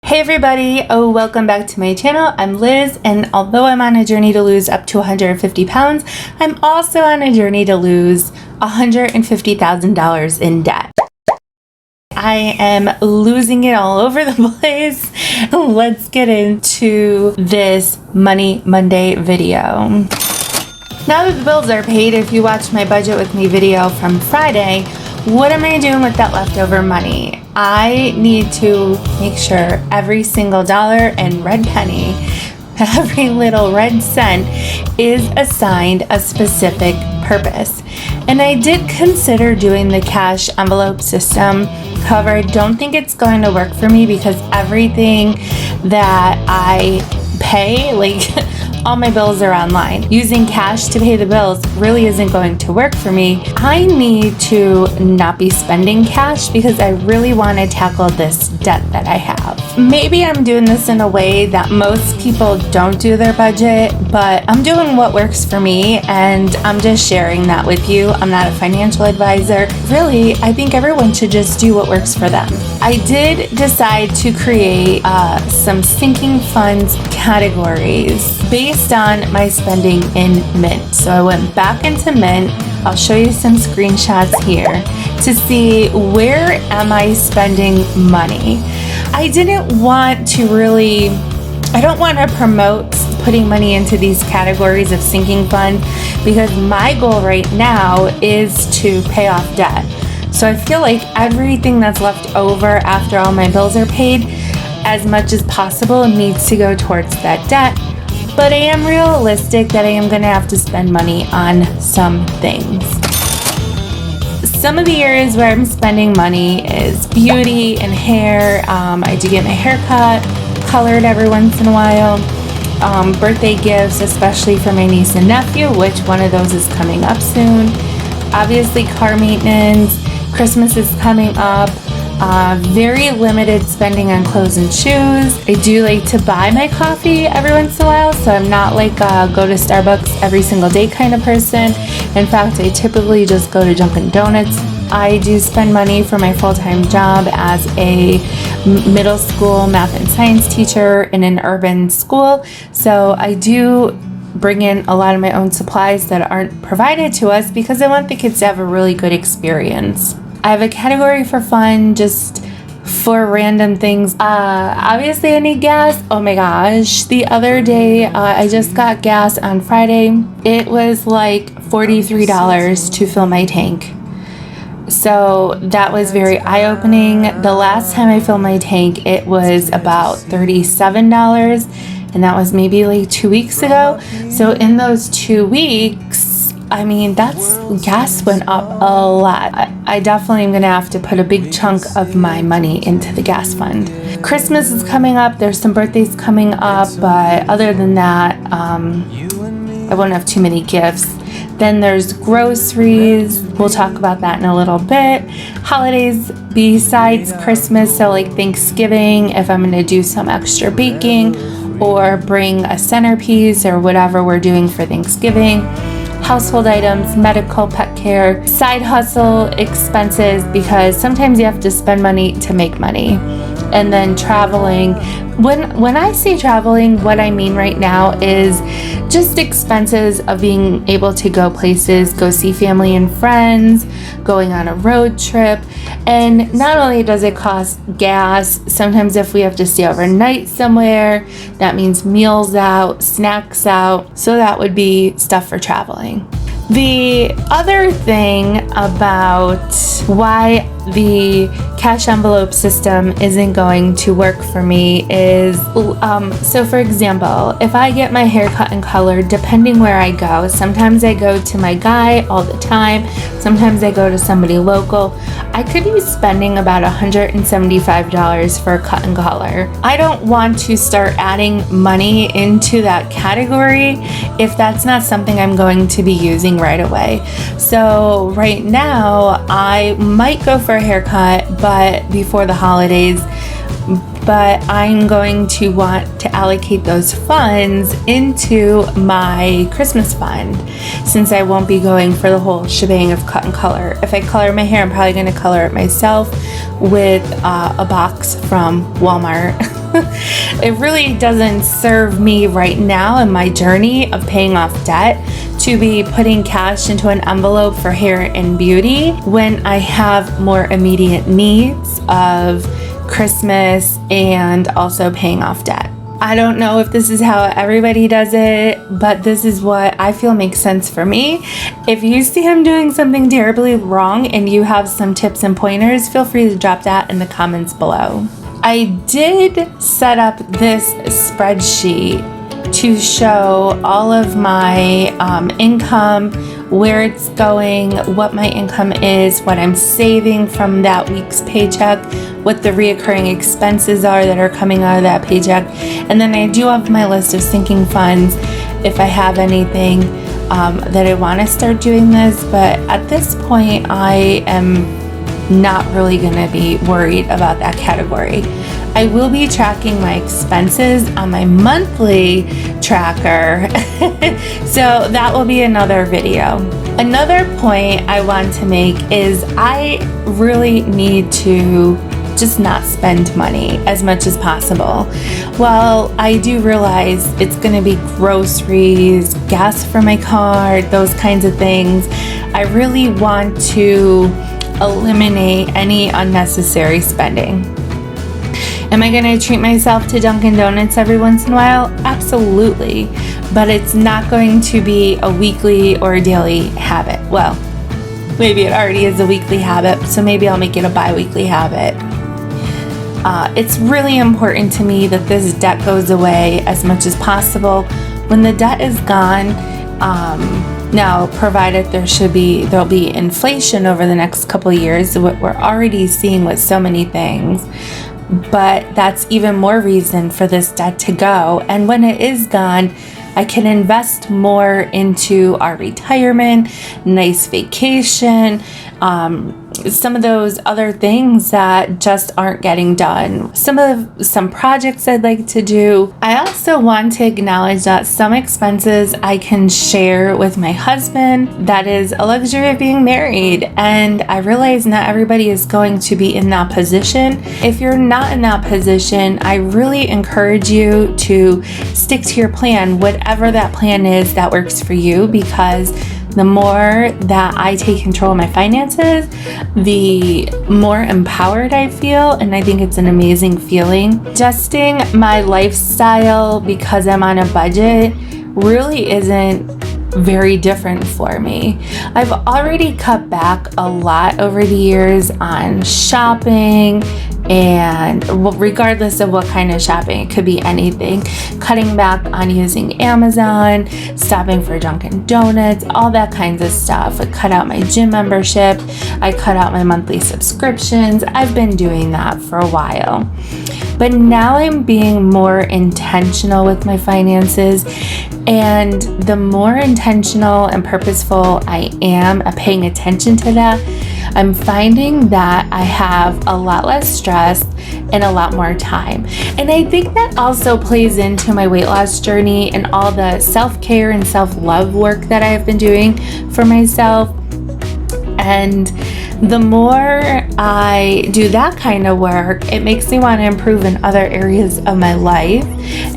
Hey everybody, welcome back to my channel. I'm Liz, and although I'm on a journey to lose up to 150 pounds, I'm also on a journey to lose $150,000 in debt. I am losing it all over the place. Let's get into this Money Monday video. Now that the bills are paid, if you watched my budget with me video from Friday, what am I doing with that leftover money? I need to make sure every single dollar and red penny, every little red cent is assigned a specific purpose. And I did consider doing the cash envelope system. However, I don't think it's going to work for me because everything that I pay, like all my bills are online. Using cash to pay the bills really isn't going to work for me. I need to not be spending cash because I really want to tackle this debt that I have. Maybe I'm doing this in a way that most people don't do their budget, but I'm doing what works for me and I'm just sharing that with you. I'm not a financial advisor. Really, I think everyone should just do what works for them. I did decide to create some sinking funds categories based on my spending in Mint. So I went back into Mint. I'll show you some screenshots here to see where am I spending money. I don't want to promote putting money into these categories of sinking fund because my goal right now is to pay off debt. So I feel like everything that's left over after all my bills are paid, as much as possible, needs to go towards that debt. But I am realistic that I am going to have to spend money on some things. Some of the areas where I'm spending money is beauty and hair. I do get my hair cut, colored every once in a while. Birthday gifts, especially for my niece and nephew, which one of those is coming up soon. Obviously car maintenance. Christmas is coming up. Very limited spending on clothes and shoes. I do like to buy my coffee every once in a while, so I'm not like a go to Starbucks every single day kind of person. In fact, I typically just go to Dunkin' Donuts. I do spend money for my full-time job as a middle school math and science teacher in an urban school, so I do bring in a lot of my own supplies that aren't provided to us because I want the kids to have a really good experience. I have a category for fun, just for random things. Obviously I need gas. Oh my gosh. The other day, I just got gas on Friday. It was like $43 to fill my tank. So that was very eye-opening. The last time I filled my tank, it was about $37. And that was maybe like 2 weeks ago. So in those 2 weeks, I mean, gas went up a lot. I definitely am going to have to put a big chunk of my money into the gas fund. Christmas is coming up. There's some birthdays coming up. But other than that, I won't have too many gifts. Then there's groceries. We'll talk about that in a little bit. Holidays besides Christmas, so like Thanksgiving, if I'm going to do some extra baking or bring a centerpiece or whatever we're doing for Thanksgiving. Household items, medical, pet care, side hustle expenses, because sometimes you have to spend money to make money. And then traveling. When I say traveling, what I mean right now is just expenses of being able to go places, go see family and friends, going on a road trip. And not only does it cost gas, sometimes if we have to stay overnight somewhere, that means meals out, snacks out. So that would be stuff for traveling. The other thing about why the cash envelope system isn't going to work for me is, so for example, if I get my hair cut and colored, depending where I go, sometimes I go to my guy all the time, sometimes I go to somebody local, I could be spending about $175 for a cut and color. I don't want to start adding money into that category if that's not something I'm going to be using right away. So right now, I might go for a haircut, but before the holidays, but I'm going to want to allocate those funds into my Christmas fund since I won't be going for the whole shebang of cut and color. If I color my hair, I'm probably going to color it myself with a box from Walmart. It really doesn't serve me right now in my journey of paying off debt to be putting cash into an envelope for hair and beauty when I have more immediate needs of Christmas and also paying off debt. I don't know if this is how everybody does it, but this is what I feel makes sense for me. If you see I'm doing something terribly wrong and you have some tips and pointers, feel free to drop that in the comments below. I did set up this spreadsheet to show all of my income, where it's going, what my income is, what I'm saving from that week's paycheck, what the reoccurring expenses are that are coming out of that paycheck. And then I do have my list of sinking funds if I have anything that I want to start doing this. But at this point, I am not really going to be worried about that category. I will be tracking my expenses on my monthly tracker, so that will be another video. Another point I want to make is I really need to just not spend money as much as possible. Well, I do realize it's going to be groceries, gas for my car, those kinds of things. I really want to eliminate any unnecessary spending. Am I going to treat myself to Dunkin' Donuts every once in a while? Absolutely. But it's not going to be a weekly or a daily habit. Well, maybe it already is a weekly habit, so maybe I'll make it a bi-weekly habit. It's really important to me that this debt goes away as much as possible. When the debt is gone, now, provided there'll be inflation over the next couple of years, what we're already seeing with so many things. But that's even more reason for this debt to go. And when it is gone, I can invest more into our retirement, nice vacation, some of those other things that just aren't getting done. Some projects I'd like to do. I also want to acknowledge that some expenses I can share with my husband. That is a luxury of being married, and I realize not everybody is going to be in that position. If you're not in that position, I really encourage you to stick to your plan, whatever that plan is that works for you, because the more that I take control of my finances, the more empowered I feel, and I think it's an amazing feeling. Adjusting my lifestyle because I'm on a budget really isn't very different for me. I've already cut back a lot over the years on shopping, and regardless of what kind of shopping, it could be anything. Cutting back on using Amazon, stopping for Dunkin' Donuts, all that kinds of stuff. I cut out my gym membership. I cut out my monthly subscriptions. I've been doing that for a while. But now I'm being more intentional with my finances, and the more intentional and purposeful I am at paying attention to that, I'm finding that I have a lot less stress and a lot more time. And I think that also plays into my weight loss journey and all the self-care and self-love work that I have been doing for myself. And the more I do that kind of work, it makes me want to improve in other areas of my life,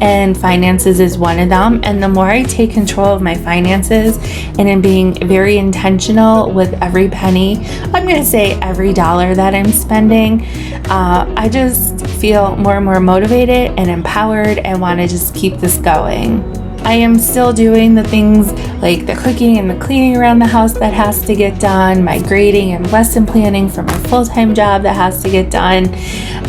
and finances is one of them. And the more I take control of my finances and in being very intentional with every penny, I'm going to say every dollar that I'm spending, I just feel more and more motivated and empowered and want to just keep this going. I am still doing the things like the cooking and the cleaning around the house that has to get done, my grading and lesson planning for my full-time job that has to get done.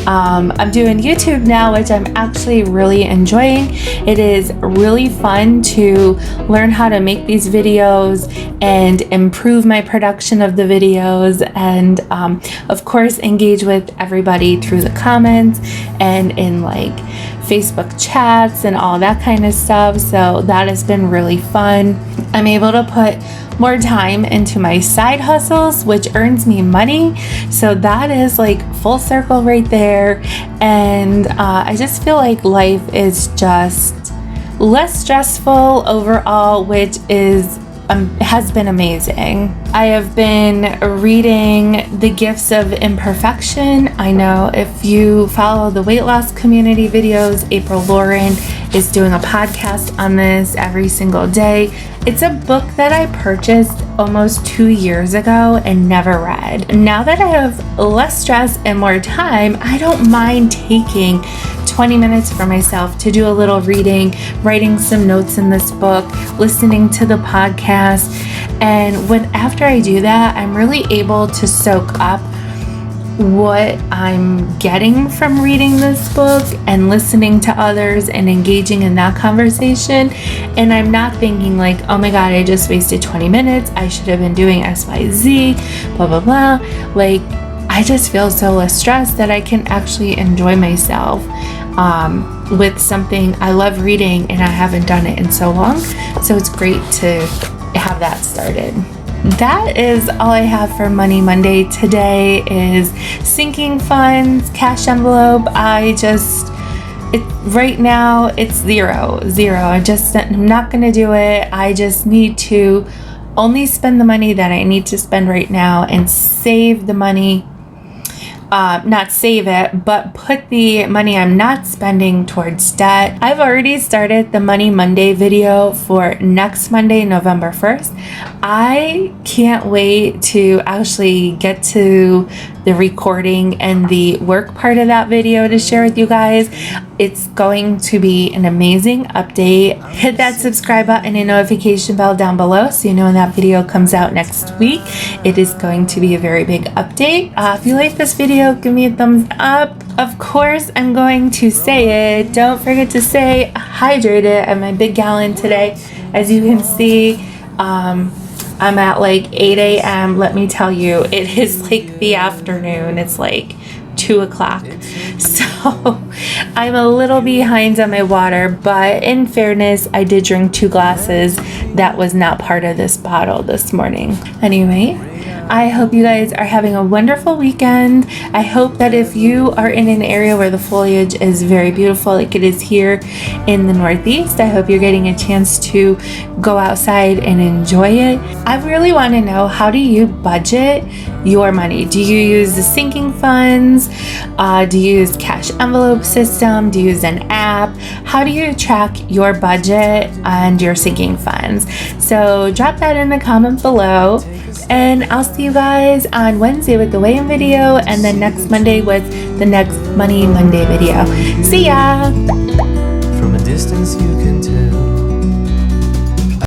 I'm doing YouTube now, which I'm actually really enjoying. It is really fun to learn how to make these videos and improve my production of the videos, and of course engage with everybody through the comments and in like Facebook chats and all that kind of stuff. So that has been really fun. I'm able to put more time into my side hustles, which earns me money. So that is like full circle right there. And I just feel like life is just less stressful overall, which is has been amazing. I have been reading The Gifts of Imperfection. I know if you follow the weight loss community videos, April Lauren is doing a podcast on this every single day. It's a book that I purchased almost 2 years ago and never read. Now that I have less stress and more time, I don't mind taking 20 minutes for myself to do a little reading, writing some notes in this book, listening to the podcast. And after I do that, I'm really able to soak up what I'm getting from reading this book and listening to others and engaging in that conversation. And I'm not thinking like, oh my God, I just wasted 20 minutes. I should have been doing XYZ, blah, blah, blah. Like, I just feel so less stressed that I can actually enjoy myself with something I love reading, and I haven't done it in so long. So it's great to have that started. That is all I have for Money Monday. Today is sinking funds, cash envelope. Right now it's zero. I'm not going to do it. I just need to only spend the money that I need to spend right now and save the money. Not save it, but put the money I'm not spending towards debt. I've already started the Money Monday video for next Monday, November 1st. I can't wait to actually get to the recording and the work part of that video to share with you guys. It's going to be an amazing update. Hit that subscribe button and notification bell down below so you know when that video comes out next week. It is going to be a very big update. If you like this video, give me a thumbs up. Of course, I'm going to say it. Don't forget to stay hydrated. I'm my big gallon today. As you can see, I'm at like 8 a.m. Let me tell you, it is like the afternoon. It's like 2 o'clock. So I'm a little behind on my water, but in fairness, I did drink 2 glasses. That was not part of this bottle this morning. Anyway, I hope you guys are having a wonderful weekend. I hope that if you are in an area where the foliage is very beautiful, like it is here in the Northeast, I hope you're getting a chance to go outside and enjoy it. I really want to know, how do you budget your money? Do you use the sinking funds? Do you use cash envelope system? Do you use an app? How do you track your budget and your sinking funds? So drop that in the comment below. And I'll see you guys on Wednesday with the weigh-in video, and then next Monday with the next Money Monday video. See ya! From a distance you can tell